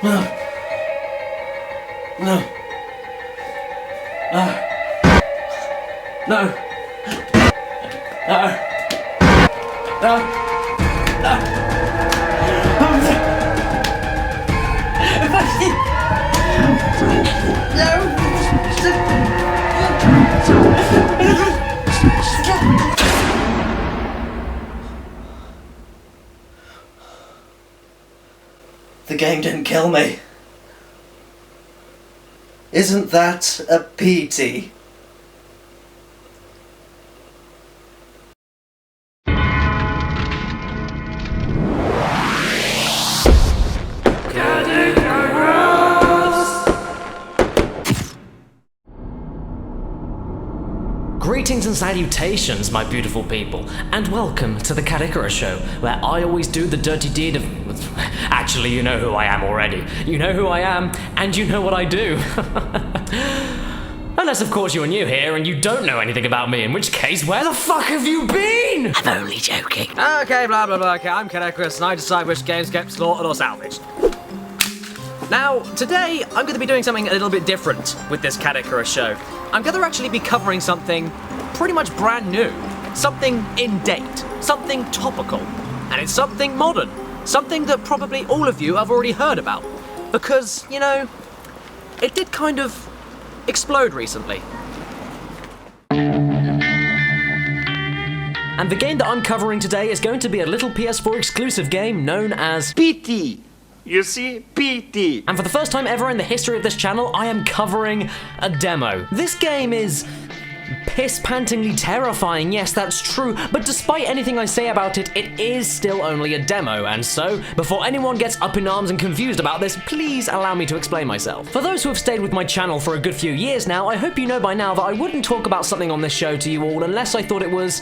No. No. No. No. No. No. No. The game didn't kill me. Isn't that a pity? Greetings and salutations, my beautiful people, and welcome to the Caddicarus show, where I always do the dirty deed of... Actually, you know who I am already. You know who I am, and you know what I do. Unless, of course, you're new here and you don't know anything about me, in which case, where the fuck have you been? I'm only joking. Okay, blah blah blah, okay, I'm Caddicarus and I decide which games get slaughtered or salvaged. Now, today, I'm going to be doing something a little bit different with this Caddicarus show. I'm going to actually be covering something pretty much brand new. Something in date. Something topical. And it's something modern. Something that probably all of you have already heard about. Because, you know, it did kind of explode recently. And the game that I'm covering today is going to be a little PS4 exclusive game known as PT. You see, PT. And for the first time ever in the history of this channel, I am covering a demo. This game is piss-pantingly terrifying, yes, that's true, but despite anything I say about it, it is still only a demo, and so, before anyone gets up in arms and confused about this, please allow me to explain myself. For those who have stayed with my channel for a good few years now, I hope you know by now that I wouldn't talk about something on this show to you all unless I thought it was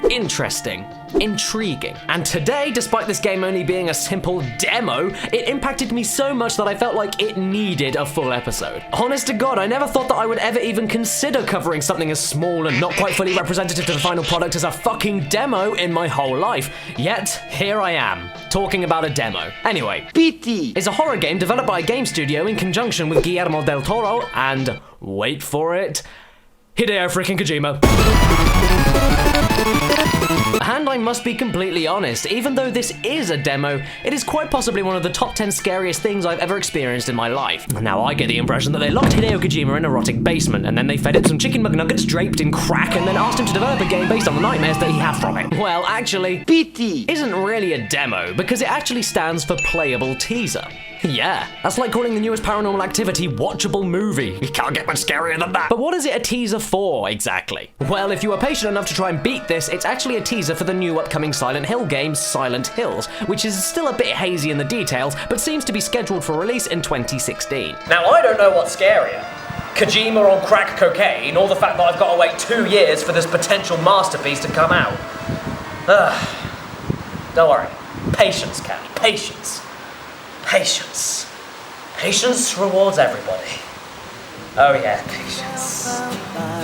interesting. Intriguing. And today, despite this game only being a simple demo, it impacted me so much that I felt like it needed a full episode. Honest to God, I never thought that I would ever even consider covering something as small and not quite fully representative to the final product as a fucking demo in my whole life. Yet, here I am, talking about a demo. Anyway, PT is a horror game developed by a game studio in conjunction with Guillermo del Toro and, wait for it, Hideo freaking Kojima. And I must be completely honest, even though this is a demo, it is quite possibly one of the top 10 scariest things I've ever experienced in my life. Now, I get the impression that they locked Hideo Kojima in a rotting basement, and then they fed him some chicken McNuggets draped in crack, and then asked him to develop a game based on the nightmares that he had from it. Well, actually, PT isn't really a demo, because it actually stands for Playable Teaser. Yeah, that's like calling the newest Paranormal Activity watchable movie. You can't get much scarier than that. But what is it a teaser for, exactly? Well, if you were patient enough to try and beat this, it's actually a teaser for the new upcoming Silent Hill game, Silent Hills, which is still a bit hazy in the details, but seems to be scheduled for release in 2016. Now, I don't know what's scarier. Kojima on crack cocaine, or the fact that I've got to wait 2 years for this potential masterpiece to come out. Don't worry. Patience, Caddy. Patience. Patience. Patience rewards everybody. Oh yeah, patience.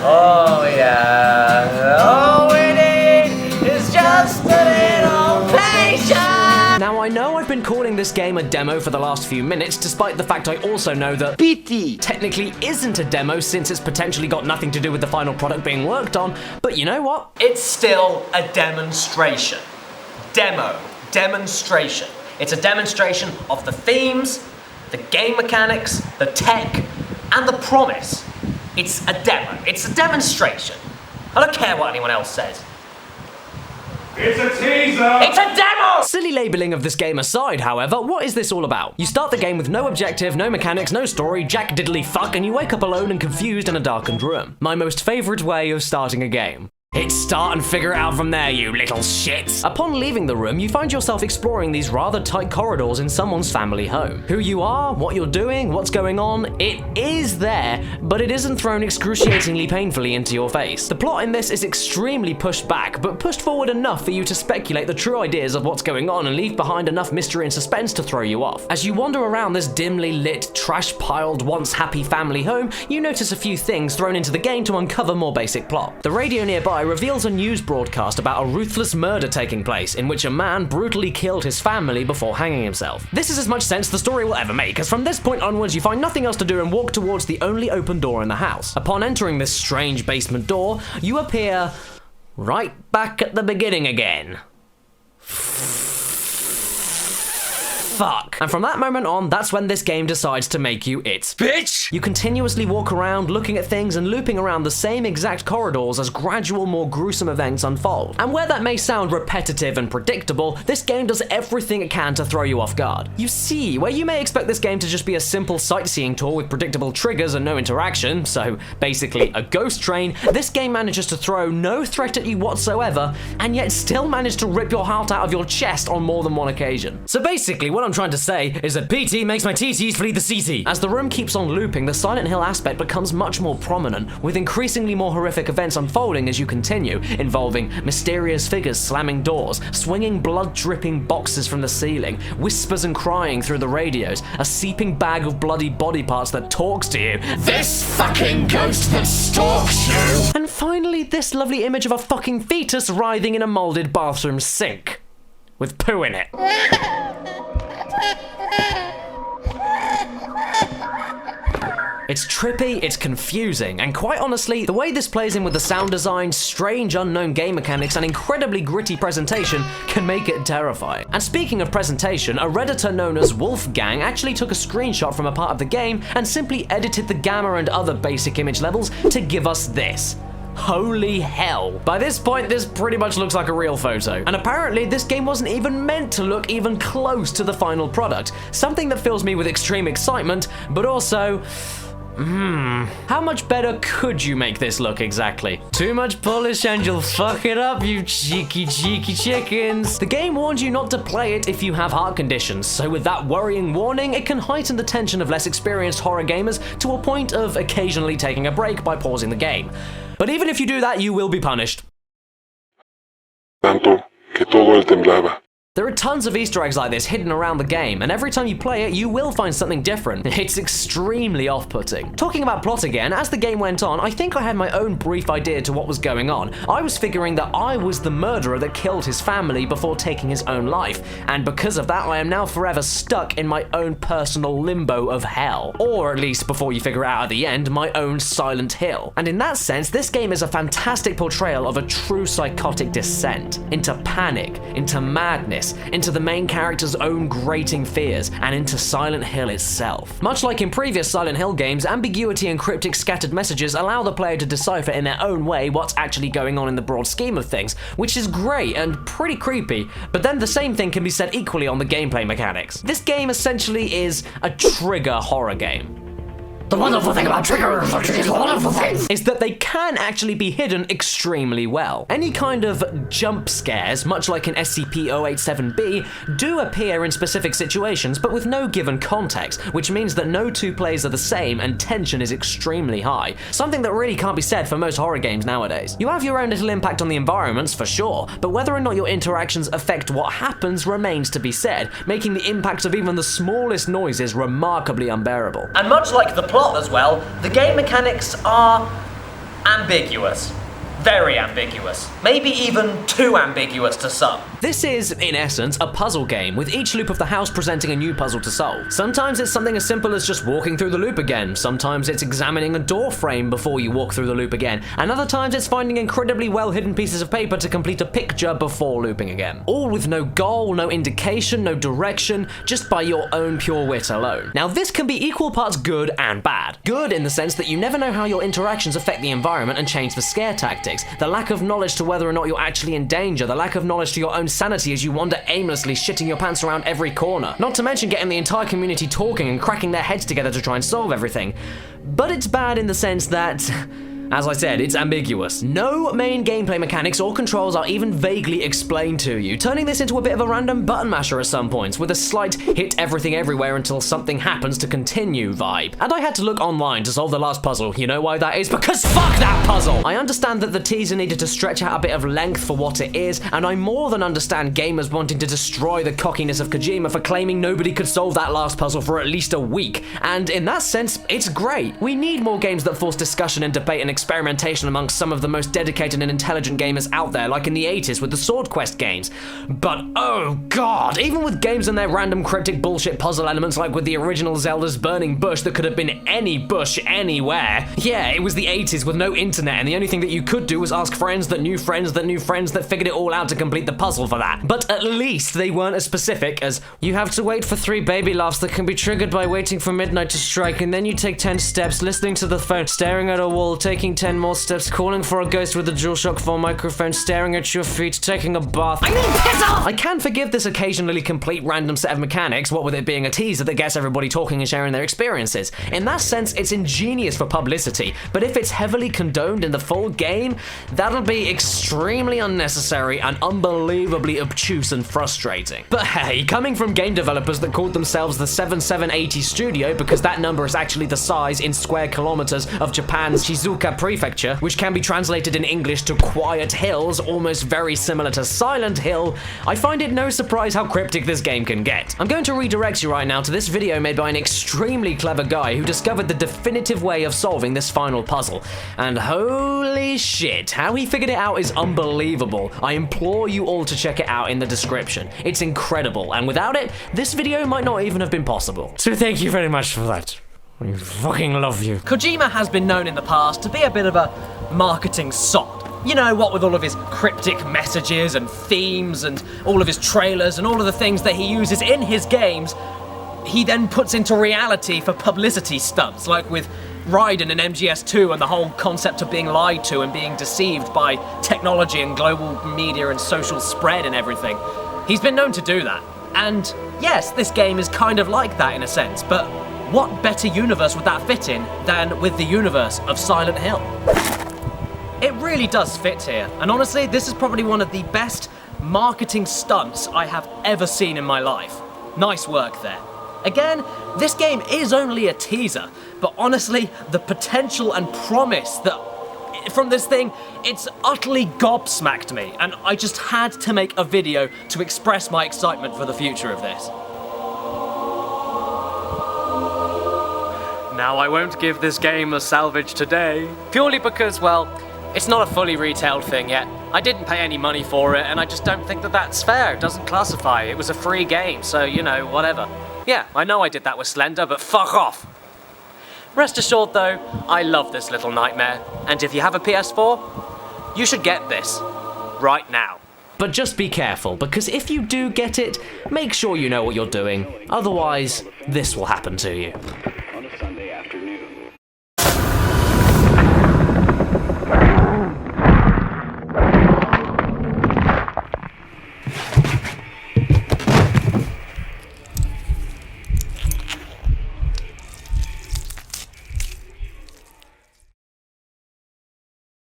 Oh yeah. All we need is just a little patience. Now I know I've been calling this game a demo for the last few minutes, despite the fact I also know that PT technically isn't a demo since it's potentially got nothing to do with the final product being worked on, but you know what? It's still a demonstration. Demonstration. It's a demonstration of the themes, the game mechanics, the tech, and the promise. It's a demo. It's a demonstration. I don't care what anyone else says. It's a teaser! It's a demo! Silly labeling of this game aside, however, what is this all about? You start the game with no objective, no mechanics, no story, jack diddly fuck, and you wake up alone and confused in a darkened room. My most favorite way of starting a game. It's start and figure it out from there, you little shits. Upon leaving the room, you find yourself exploring these rather tight corridors in someone's family home. Who you are, what you're doing, what's going on, it is there, but it isn't thrown excruciatingly painfully into your face. The plot in this is extremely pushed back, but pushed forward enough for you to speculate the true ideas of what's going on and leave behind enough mystery and suspense to throw you off. As you wander around this dimly lit, trash-piled, once happy family home, you notice a few things thrown into the game to uncover more basic plot. The radio nearby reveals a news broadcast about a ruthless murder taking place in which a man brutally killed his family before hanging himself. This is as much sense the story will ever make, as from this point onwards you find nothing else to do and walk towards the only open door in the house. Upon entering this strange basement door, you appear right back at the beginning again. Fuck. And from that moment on, that's when this game decides to make you its bitch. You continuously walk around looking at things and looping around the same exact corridors as gradual, more gruesome events unfold. And where that may sound repetitive and predictable, this game does everything it can to throw you off guard. You see, where you may expect this game to just be a simple sightseeing tour with predictable triggers and no interaction, so basically a ghost train, this game manages to throw no threat at you whatsoever, and yet still manage to rip your heart out of your chest on more than one occasion. So basically, what I'm trying to say is that PT makes my TTs flee the CT. As the room keeps on looping, the Silent Hill aspect becomes much more prominent, with increasingly more horrific events unfolding as you continue, involving mysterious figures slamming doors, swinging blood-dripping boxes from the ceiling, whispers and crying through the radios, a seeping bag of bloody body parts that talks to you, this fucking ghost that stalks you, and finally this lovely image of a fucking fetus writhing in a molded bathroom sink, with poo in it. It's trippy, it's confusing, and quite honestly, the way this plays in with the sound design, strange unknown game mechanics, and incredibly gritty presentation can make it terrifying. And speaking of presentation, a Redditor known as Wolfgang actually took a screenshot from a part of the game and simply edited the gamma and other basic image levels to give us this. Holy hell. By this point, this pretty much looks like a real photo. And apparently, this game wasn't even meant to look even close to the final product. Something that fills me with extreme excitement, but also... how much better could you make this look exactly? Too much polish and you'll fuck it up, you cheeky chickens. The game warns you not to play it if you have heart conditions, so with that worrying warning, it can heighten the tension of less experienced horror gamers to a point of occasionally taking a break by pausing the game. But even if you do that, you will be punished. Tanto que todo él temblaba. There are tons of Easter eggs like this hidden around the game, and every time you play it, you will find something different. It's extremely off-putting. Talking about plot again, as the game went on, I think I had my own brief idea to what was going on. I was figuring that I was the murderer that killed his family before taking his own life, and because of that, I am now forever stuck in my own personal limbo of hell. Or at least, before you figure it out at the end, my own Silent Hill. And in that sense, this game is a fantastic portrayal of a true psychotic descent into panic, into madness, into the main character's own grating fears, and into Silent Hill itself. Much like in previous Silent Hill games, ambiguity and cryptic scattered messages allow the player to decipher in their own way what's actually going on in the broad scheme of things, which is great and pretty creepy, but then the same thing can be said equally on the gameplay mechanics. This game essentially is a trigger horror game. The wonderful thing about triggers, is that they can actually be hidden extremely well. Any kind of jump scares, much like in SCP-087-B, do appear in specific situations, but with no given context, which means that no two plays are the same and tension is extremely high. Something that really can't be said for most horror games nowadays. You have your own little impact on the environments, for sure, but whether or not your interactions affect what happens remains to be said, making the impacts of even the smallest noises remarkably unbearable. And much like the plot as well, the game mechanics are ambiguous. Very ambiguous. Maybe even too ambiguous to some. This is, in essence, a puzzle game, with each loop of the house presenting a new puzzle to solve. Sometimes it's something as simple as just walking through the loop again. Sometimes it's examining a door frame before you walk through the loop again. And other times it's finding incredibly well-hidden pieces of paper to complete a picture before looping again. All with no goal, no indication, no direction, just by your own pure wit alone. Now, this can be equal parts good and bad. Good in the sense that you never know how your interactions affect the environment and change the scare tactics. The lack of knowledge to whether or not you're actually in danger, the lack of knowledge to your own sanity as you wander aimlessly, shitting your pants around every corner. Not to mention getting the entire community talking and cracking their heads together to try and solve everything. But it's bad in the sense that... as I said, it's ambiguous. No main gameplay mechanics or controls are even vaguely explained to you, turning this into a bit of a random button masher at some points, with a slight hit everything everywhere until something happens to continue vibe. And I had to look online to solve the last puzzle. You know why that is? Because fuck that puzzle! I understand that the teaser needed to stretch out a bit of length for what it is, and I more than understand gamers wanting to destroy the cockiness of Kojima for claiming nobody could solve that last puzzle for at least a week. And in that sense, it's great. We need more games that force discussion and debate and experimentation amongst some of the most dedicated and intelligent gamers out there, like in the 80s with the Sword Quest games. But oh god, even with games and their random cryptic bullshit puzzle elements like with the original Zelda's Burning Bush that could have been any bush anywhere. Yeah, it was the 80s with no internet, and the only thing that you could do was ask friends that knew friends that knew friends that figured it all out to complete the puzzle for that. But at least they weren't as specific as, you have to wait for 3 baby laughs that can be triggered by waiting for midnight to strike, and then you take 10 steps, listening to the phone, staring at a wall, taking 10 more steps, calling for a ghost with a DualShock 4 microphone, staring at your feet, taking a bath. I mean, piss off! I can forgive this occasionally complete random set of mechanics, what with it being a teaser that gets everybody talking and sharing their experiences. In that sense, it's ingenious for publicity, but if it's heavily condoned in the full game, that'll be extremely unnecessary and unbelievably obtuse and frustrating. But hey, coming from game developers that called themselves the 7780 Studio because that number is actually the size in square kilometers of Japan's Shizuoka Prefecture, which can be translated in English to Quiet Hills, almost very similar to Silent Hill, I find it no surprise how cryptic this game can get. I'm going to redirect you right now to this video made by an extremely clever guy who discovered the definitive way of solving this final puzzle. And holy shit, how he figured it out is unbelievable. I implore you all to check it out in the description. It's incredible, and without it, this video might not even have been possible. So thank you very much for that. I fucking love you. Kojima has been known in the past to be a bit of a marketing sod. You know, what with all of his cryptic messages and themes and all of his trailers and all of the things that he uses in his games, he then puts into reality for publicity stunts, like with Raiden and MGS2 and the whole concept of being lied to and being deceived by technology and global media and social spread and everything. He's been known to do that. And yes, this game is kind of like that in a sense, but what better universe would that fit in than with the universe of Silent Hill? It really does fit here, and honestly, this is probably one of the best marketing stunts I have ever seen in my life. Nice work there. Again, this game is only a teaser, but honestly, the potential and promise that from this thing, it's utterly gobsmacked me, and I just had to make a video to express my excitement for the future of this. Now, I won't give this game a salvage today, purely because, well, it's not a fully retailed thing yet. I didn't pay any money for it, and I just don't think that that's fair. It doesn't classify. It was a free game, so, you know, whatever. Yeah, I know I did that with Slender, but fuck off. Rest assured, though, I love this little nightmare, and if you have a PS4, you should get this right now. But just be careful, because if you do get it, make sure you know what you're doing. Otherwise, this will happen to you. On a Sunday afternoon.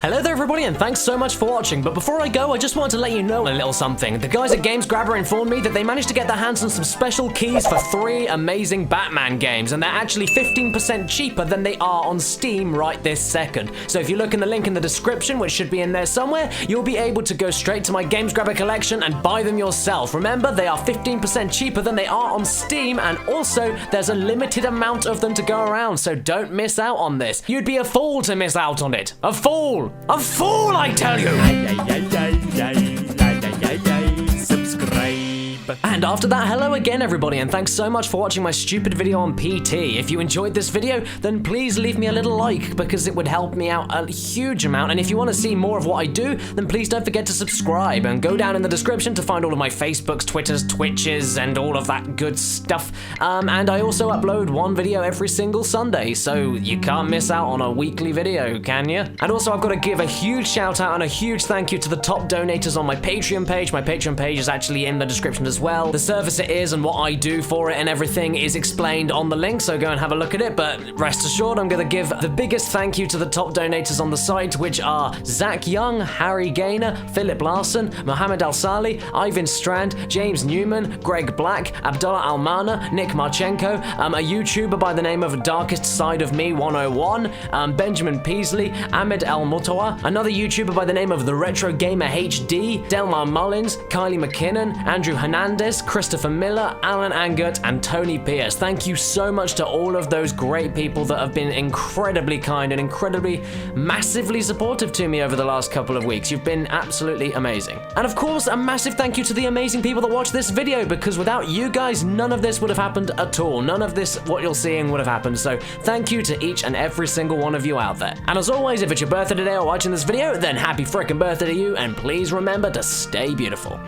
Hello there everybody, and thanks so much for watching, but before I go, I just wanted to let you know a little something. The guys at Games Grabber informed me that they managed to get their hands on some special keys for 3 amazing Batman games, and they're actually 15% cheaper than they are on Steam right this second. So if you look in the link in the description, which should be in there somewhere, you'll be able to go straight to my Games Grabber collection and buy them yourself. Remember, they are 15% cheaper than they are on Steam, and also, there's a limited amount of them to go around, so don't miss out on this. You'd be a fool to miss out on it. A fool! A fool, I tell you! Subscribe. And after that, hello again everybody, and thanks so much for watching my stupid video on PT. If you enjoyed this video, then please leave me a little like, because it would help me out a huge amount, and if you want to see more of what I do, then please don't forget to subscribe, and go down in the description to find all of my Facebooks, Twitters, Twitches, and all of that good stuff. And I also upload one video every single Sunday, so you can't miss out on a weekly video, can you? And also, I've got to give a huge shout out and a huge thank you to the top donators on my Patreon page. My Patreon page is actually in the description as well. The service it is and what I do for it and everything is explained on the link, so go and have a look at it. But rest assured, I'm going to give the biggest thank you to the top donators on the site, which are Zach Young, Harry Gaynor, Philip Larson, Mohammed Al-Sali, Ivan Strand, James Newman, Greg Black, Abdullah Almana, Nick Marchenko, a YouTuber by the name of Darkest Side of Me 101, Benjamin Peasley, Ahmed El Mutawa, another YouTuber by the name of The Retro Gamer HD, Delmar Mullins, Kylie McKinnon, Andrew Hernandez, Landis, Christopher Miller, Alan Angert, and Tony Pierce. Thank you so much to all of those great people that have been incredibly kind and incredibly massively supportive to me over the last couple of weeks. You've been absolutely amazing. And of course, a massive thank you to the amazing people that watch this video, because without you guys, none of this would have happened at all. None of this, what you're seeing, would have happened. So thank you to each and every single one of you out there. And as always, if it's your birthday today or watching this video, then happy frickin' birthday to you, and please remember to stay beautiful.